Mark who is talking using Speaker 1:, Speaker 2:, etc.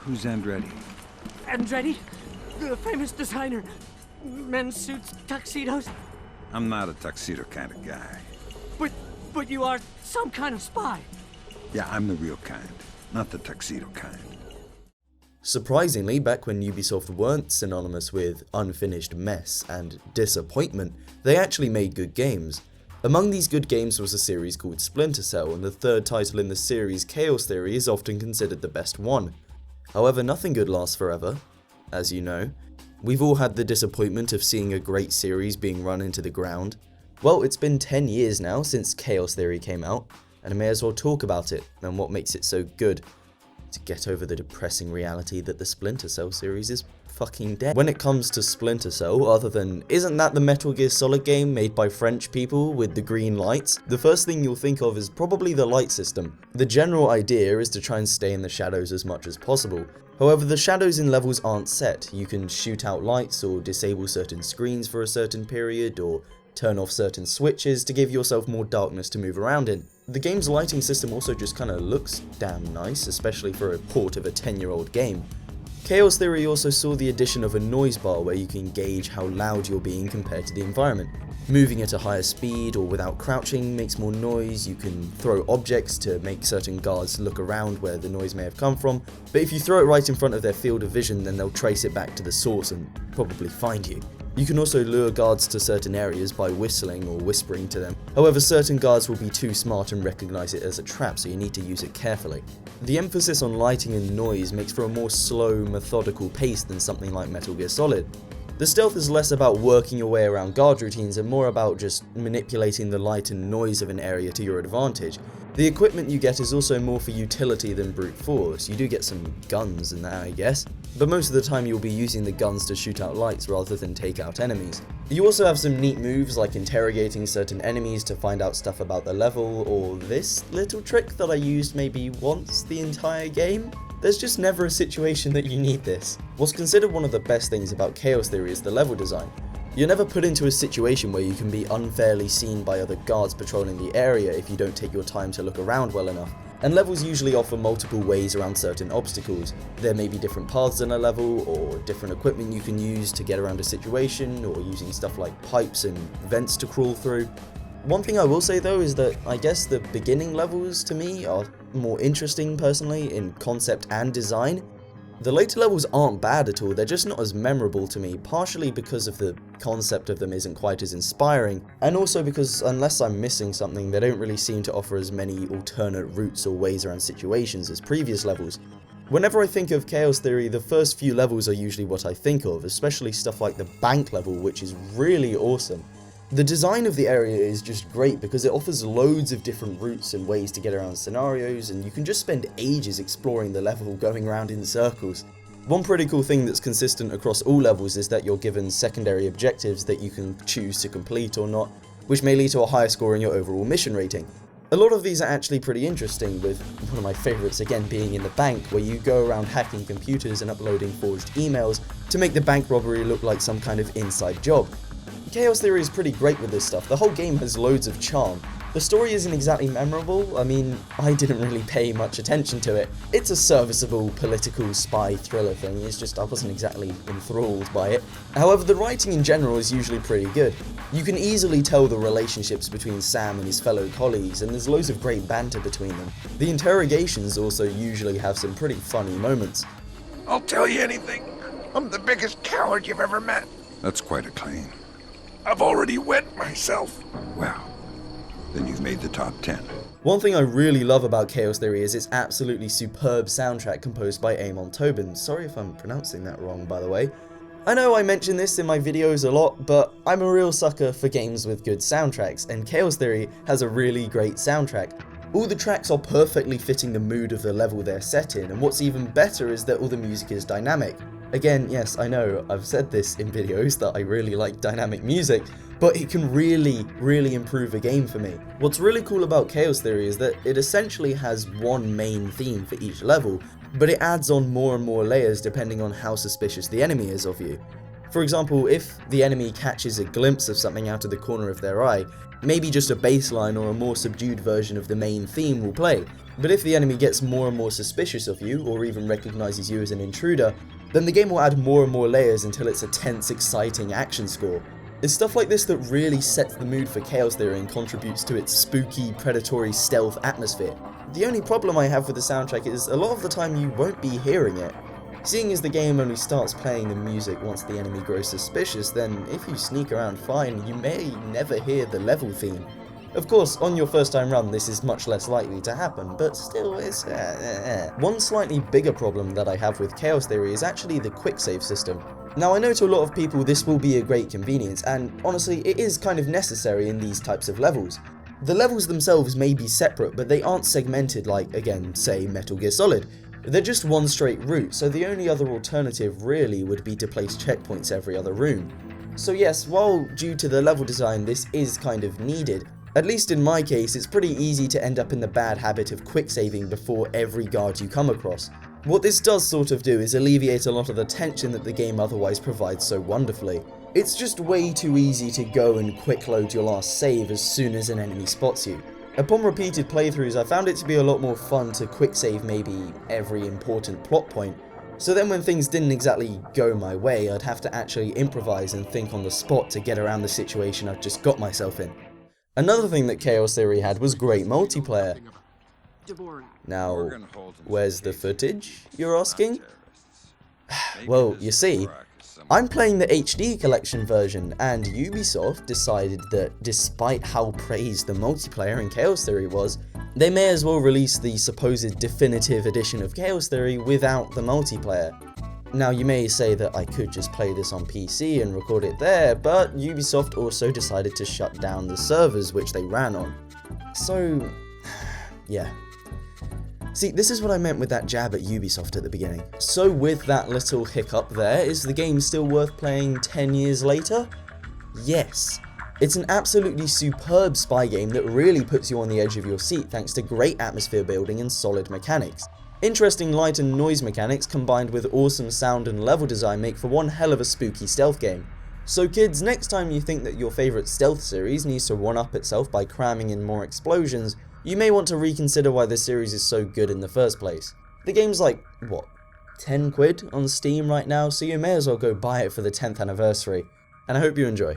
Speaker 1: Who's Andretti?
Speaker 2: Andretti? The famous designer. Men's suits, tuxedos.
Speaker 1: I'm not a tuxedo kind of guy.
Speaker 2: But you are some kind of spy.
Speaker 1: Yeah, I'm the real kind, not the tuxedo kind.
Speaker 3: Surprisingly, back when Ubisoft weren't synonymous with unfinished mess and disappointment, they actually made good games. Among these good games was a series called Splinter Cell, and the third title in the series, Chaos Theory, is often considered the best one. However, nothing good lasts forever, as you know. We've all had the disappointment of seeing a great series being run into the ground. Well, it's been 10 years now since Chaos Theory came out, and I may as well talk about it and what makes it so good, to get over the depressing reality that the Splinter Cell series is fucking dead. When it comes to Splinter Cell, other than, isn't that the Metal Gear Solid game made by French people with the green lights? The first thing you'll think of is probably the light system. The general idea is to try and stay in the shadows as much as possible. However, the shadows in levels aren't set. You can shoot out lights or disable certain screens for a certain period, or turn off certain switches to give yourself more darkness to move around in. The game's lighting system also just kinda looks damn nice, especially for a port of a 10-year-old game. Chaos Theory also saw the addition of a noise bar where you can gauge how loud you're being compared to the environment. Moving at a higher speed or without crouching makes more noise. You can throw objects to make certain guards look around where the noise may have come from, but if you throw it right in front of their field of vision, then they'll trace it back to the source and probably find you. You can also lure guards to certain areas by whistling or whispering to them. However, certain guards will be too smart and recognize it as a trap, so you need to use it carefully. The emphasis on lighting and noise makes for a more slow, methodical pace than something like Metal Gear Solid. The stealth is less about working your way around guard routines and more about just manipulating the light and noise of an area to your advantage. The equipment you get is also more for utility than brute force. You do get some guns and that, I guess, but most of the time you'll be using the guns to shoot out lights rather than take out enemies. You also have some neat moves like interrogating certain enemies to find out stuff about the level, or this little trick that I used maybe once the entire game. There's just never a situation that you need this. What's considered one of the best things about Chaos Theory is the level design. You're never put into a situation where you can be unfairly seen by other guards patrolling the area if you don't take your time to look around well enough. And levels usually offer multiple ways around certain obstacles. There may be different paths in a level, or different equipment you can use to get around a situation, or using stuff like pipes and vents to crawl through. One thing I will say though is that I guess the beginning levels to me are more interesting personally in concept and design. The later levels aren't bad at all, they're just not as memorable to me, partially because of the concept of them isn't quite as inspiring, and also because unless I'm missing something, they don't really seem to offer as many alternate routes or ways around situations as previous levels. Whenever I think of Chaos Theory, the first few levels are usually what I think of, especially stuff like the bank level, which is really awesome. The design of the area is just great because it offers loads of different routes and ways to get around scenarios, and you can just spend ages exploring the level going around in circles. One pretty cool thing that's consistent across all levels is that you're given secondary objectives that you can choose to complete or not, which may lead to a higher score in your overall mission rating. A lot of these are actually pretty interesting, with one of my favourites again being in the bank, where you go around hacking computers and uploading forged emails to make the bank robbery look like some kind of inside job. Chaos Theory is pretty great with this stuff. The whole game has loads of charm. The story isn't exactly memorable. I mean, I didn't really pay much attention to it. It's a serviceable political spy thriller thing, it's just I wasn't exactly enthralled by it. However, the writing in general is usually pretty good. You can easily tell the relationships between Sam and his fellow colleagues, and there's loads of great banter between them. The interrogations also usually have some pretty funny moments.
Speaker 4: I'll tell you anything. I'm the biggest coward you've ever met.
Speaker 1: That's quite a claim.
Speaker 4: I've already wet myself.
Speaker 1: Well, then you've made the top 10.
Speaker 3: One thing I really love about Chaos Theory is its absolutely superb soundtrack composed by Amon Tobin. Sorry if I'm pronouncing that wrong, by the way. I know I mention this in my videos a lot, but I'm a real sucker for games with good soundtracks, and Chaos Theory has a really great soundtrack. All the tracks are perfectly fitting the mood of the level they're set in, and what's even better is that all the music is dynamic. Again, yes, I know, I've said this in videos that I really like dynamic music, but it can really improve a game for me. What's really cool about Chaos Theory is that it essentially has one main theme for each level, but it adds on more and more layers depending on how suspicious the enemy is of you. For example, if the enemy catches a glimpse of something out of the corner of their eye, maybe just a bassline or a more subdued version of the main theme will play. But if the enemy gets more and more suspicious of you, or even recognizes you as an intruder, then the game will add more and more layers until it's a tense, exciting action score. It's stuff like this that really sets the mood for Chaos Theory and contributes to its spooky, predatory stealth atmosphere. The only problem I have with the soundtrack is a lot of the time you won't be hearing it. Seeing as the game only starts playing the music once the enemy grows suspicious, then if you sneak around fine, you may never hear the level theme. Of course, on your first time run this is much less likely to happen, but still it's One slightly bigger problem that I have with Chaos Theory is actually the quick save system. Now I know to a lot of people this will be a great convenience, and honestly it is kind of necessary in these types of levels. The levels themselves may be separate, but they aren't segmented like, again, say Metal Gear Solid. They're just one straight route, so the only other alternative really would be to place checkpoints every other room. So yes, while due to the level design this is kind of needed, at least in my case it's pretty easy to end up in the bad habit of quick saving before every guard you come across. What this does sort of do is alleviate a lot of the tension that the game otherwise provides so wonderfully. It's just way too easy to go and quick load your last save as soon as an enemy spots you. Upon repeated playthroughs I found it to be a lot more fun to quick save maybe every important plot point, so then when things didn't exactly go my way I'd have to actually improvise and think on the spot to get around the situation I've just got myself in. Another thing that Chaos Theory had was great multiplayer. Now, where's the footage, you're asking? Well, you see, I'm playing the HD collection version, and Ubisoft decided that despite how praised the multiplayer in Chaos Theory was, they may as well release the supposed definitive edition of Chaos Theory without the multiplayer. Now you may say that I could just play this on PC and record it there, but Ubisoft also decided to shut down the servers which they ran on. So, yeah. See, this is what I meant with that jab at Ubisoft at the beginning. So with that little hiccup there, is the game still worth playing 10 years later? Yes. It's an absolutely superb spy game that really puts you on the edge of your seat thanks to great atmosphere building and solid mechanics. Interesting light and noise mechanics combined with awesome sound and level design make for one hell of a spooky stealth game. So kids, next time you think that your favourite stealth series needs to one-up itself by cramming in more explosions, you may want to reconsider why this series is so good in the first place. The game's like, what, 10 quid on Steam right now, so you may as well go buy it for the 10th anniversary, and I hope you enjoy.